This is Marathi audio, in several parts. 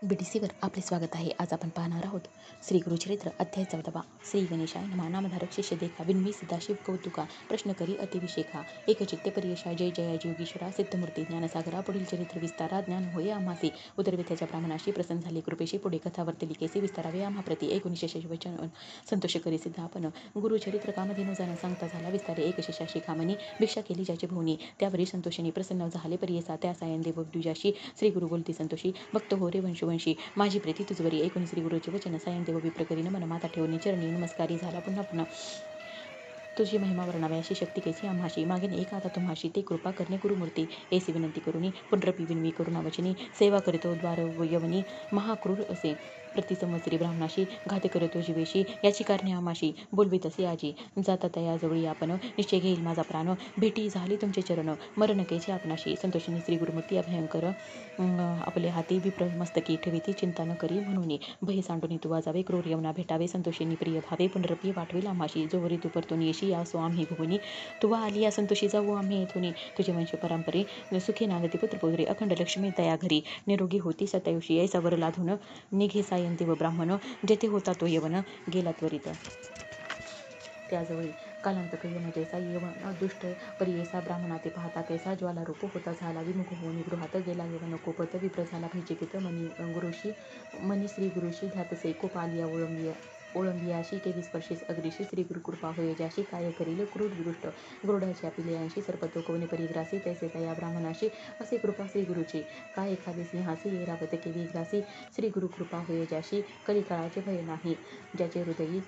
BDCवर आपले स्वागत आहे. आज आपण पाहणार आहोत श्री गुरुचरित्र अध्याय 14. श्री गणेशाय नमः. नामधारक शिष्य देखा विन्मी सदाशिव कौतुका प्रश्न करी अतिविशेखा एकचित्ते परियशा जय जया योगीश्वरा सिद्धमूर्ती ज्ञानसागरा पुढील चरित्र विस्तारा ज्ञान होय आम्हासी उदरवे त्याच्या ब्राह्मणाशी प्रसन्न झाले कृपेशी पुढे कथा वर्तली केसी विस्तारावे आम्हा प्रति एक निशेष वचन संतोष करी सिद्ध आपण गुरुचरित्र कामधेनु जाणं सांगता झाला विस्तारे एक शिष्याशी कामनी भिक्षा केली ज्याची भुवनी त्यावरी संतोषिनी प्रसन्न झाले परियसा त्या सायन देव द्विजाशी श्री गुरु बोलती संतोषी भक्त हो रे वंशी माझी प्रीती तुझवरी ऐकून श्री गुरुचे वचन सायन देव विप्रकरीन मन माता ठेवणी चरणी नमस्कारी झाला पुन्हा पुन्हा तुझी महिमा वर्णाव्या अशी शक्ती कैसी आम्हाशी मागेन एक आता तुम्हाशी ते कृपा करणे गुरुमूर्ती ऐसी विनंती करुनी पुनरपी विनवी करुणावचनी सेवा करीतो द्वार यवनी महाक्रूर असे प्रति संवत्सरी ब्राह्मणाशी घात करतो जीवेशी याची कारणे आम्हाशी बोलवी तसे आजी जाता तयाजवळी आपण निश्चय घेईल माझा प्राण भेटी झाली तुमचे चरण मरण कैसे आपणाशी संतोषिनी श्री गुरुमूर्ती अभयंकर आपले हाती विप्र मस्तकी ठेविती चिंता न करी म्हणून भय सांडून तू वाजावे क्रूर यवना भेटावे संतोषिनी प्रिय भावे पुनरपी वाटवेल आम्हाशी जोवरी तू परतून येशी यासो आम्ही भुवनी तुवा आली या संतोषी जाऊ आम्ही येथून तुझे वंश परंपरे सुखी नांदती पुत्रपौत्रे अखंड लक्ष्मी तया घरी निरोगी होती सतयुषी ऐसा वर लाधून निघे सायंती व ब्राह्मण जेथे होता तो यवन गेला त्वरित त्याजवळी कालांतक यवन जैसा यवन दुष्ट परियेसा ब्राह्मणा ते पाहता कैसा ज्वाला रूप होता झाला विमुख होऊन गृहात गेला यवन कोपत विप्र झाला भैचकित मनी श्री गुरुशी ध्यातसे कोप आलिया ओळंबियाशी केली स्पर्शिस अग्रीशी श्री गुरुकृपा होय ज्याशी काय करील क्रूर दृष्ट गुरुडाच्या पिलेयांशी सर्पतो कोणी परिग्रासी तैसे तया ब्राह्मणाशी असे कृपा श्री गुरुची काय एखादे सिंहासी ऐरावत केली ग्रासी श्री गुरुकृपा होय ज्याशी कलिकाळाचे भय नाही ज्याचे हृदयी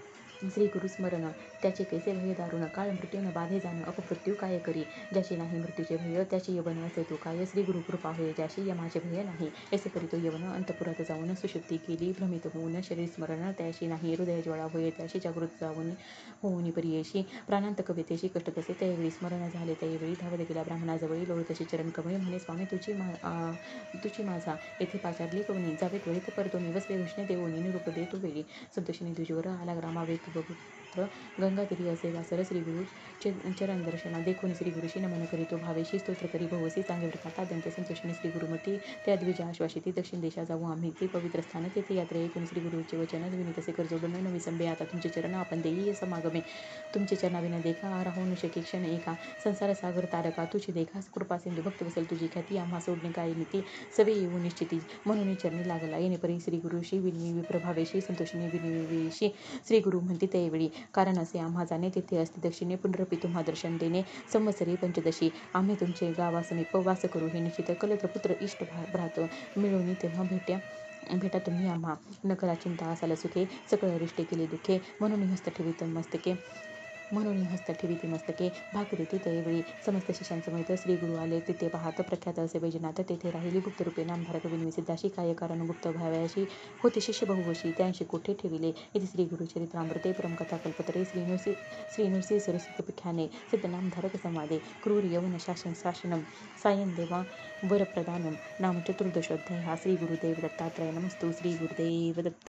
श्री गुरु स्मरण त्याचे कैसे भय दारुण काळ मृत्यून बाधे जाण अपमृत्यू काय करी ज्याची नाही मृत्यूचे भय त्याची यवन असे तो काय श्री गुरु कृपा होय ज्याशी यमाचे भय नाही ऐसे करी तो यवन अंतपुरात जाऊन सुशुद्धी केली भ्रमित होऊन शरीर स्मरण त्याशी नाही हृदय ज्वाळा होय त्याशी जागृत जाऊन होऊन परियेशी प्राणांत कवितेशी कष्ट कसे त्यावेळी स्मरण झाले त्यावेळी धावत गेला ब्राह्मणाजवळी लोळ तशी चरण कमळे म्हणे स्वामी तुझी माझा येथे पाचारली कवनी जावे त्वरित परतो निवसले विष्णू देवोनी निरूप दे तू वेळी संतोषिनी द्विजवर आला ग्रामावे पुत्र गंगातिरी असे वासर श्री गुरु चरण दर्शना देखून श्री गुरुशी नमन करीतो भावेशी स्तोत्र करी भवसी चांगे व्रता दंत संतोषिनी श्री गुरुमती त्या द्विजा आश्वासिती दक्षिण देशा जाऊ आम्ही ते पवित्र स्थान तेथे यात्रे ऐकून श्री गुरुचे वचन विनीतसे कर्जोडून नवी संबे आता तुमचे चरण आपण देई समागमे तुमचे चरणाविना देखा राहू न शके क्षण एका संसार सागर तारका तुझी देखा कृपा सिंधू भक्त वसल तुझी ख्याती आम्हा सोडणे काय नीती सवे येऊ निश्चिती म्हणून चरणी लागला येणे परी श्री गुरुशी विनवी विप्रभावेशी संतोषिनी विनवीशी श्री गुरु म्हणते त्यावेळी कारण असे आम्हा जाणे तिथे असते दक्षिणे पुनरपी तुम्हा दर्शन देणे संवत्सरी पंचदशी आम्ही तुमचे गावासमीप वास करू हे निश्चित कलत्र पुत्र इष्ट भ्रात मिळून तेव्हा भेटा तुम्ही आम्हा नकरा चिंता असाल सुखे सकळ अरिष्टे केले दुःखे म्हणून हस्त ठेविती मस्तके भाग देते त्यावेळी समस्त शिष्यांचं मैत्र श्री गुरु आले तिथे पाहत प्रख्यात असे वैजनाथ तेथे राहिली गुप्त रूपे नामधारक विनवी सिद्धाशी काय कारण गुप्त भाव्याशी होते शिष्य बहुवशी त्यांशी कोठे ठेविले इथे श्री गुरुचरित्रामृते परमकथा कल्पतरे श्री नृसिंह सरस्वतीख्याने सिद्ध नामधारक संवादे क्रूर यवन शासनम सायन देवा वरप्रदानम नाम चतुर्दशोध्याय श्री गुरुदेव दत्तात्रय नमस्तु श्री गुरुदेव दत्त.